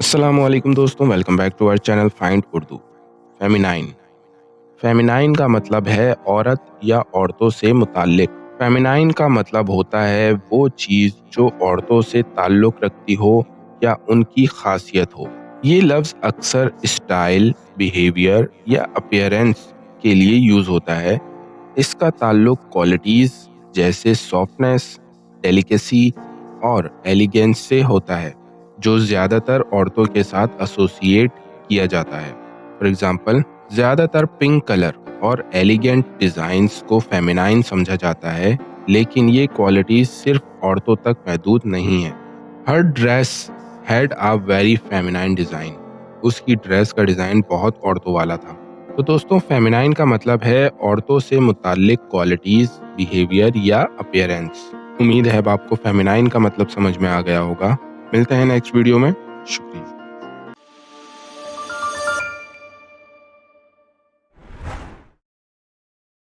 अस्सलाम वालेकुम दोस्तों, welcome back to our channel find Urdu. Feminine feminine का मतलब है औरत या औरतों से मुताल्लिक। फेमिनाइन का मतलब होता है वो चीज़ जो औरतों से ताल्लुक़ रखती हो या उनकी खासियत हो। ये लफ्ज़ अक्सर स्टाइल, बिहेवियर या अपीयरेंस के लिए यूज़ होता है। इसका ताल्लुक़ क्वालिटीज़ जैसे सॉफ्टनेस, डेलिकेसी और एलिगेंस से होता है, जो ज़्यादातर औरतों के साथ एसोसिएट किया जाता है। फॉर एग्जांपल, ज़्यादातर पिंक कलर और एलिगेंट डिज़ाइंस को फेमिनाइन समझा जाता है, लेकिन ये क्वालिटीज़ सिर्फ औरतों तक महदूद नहीं है। Her dress had a very feminine design. उसकी ड्रेस का डिज़ाइन बहुत औरतों वाला था। तो दोस्तों, फेमिनाइन का मतलब है औरतों से मुताल्लिक क्वालिटीज़, बिहेवियर या अपीयरेंस। उम्मीद है अब आपको फेमिनाइन का मतलब समझ में आ गया होगा। मिलते हैं नेक्स्ट वीडियो में। शुक्रिया।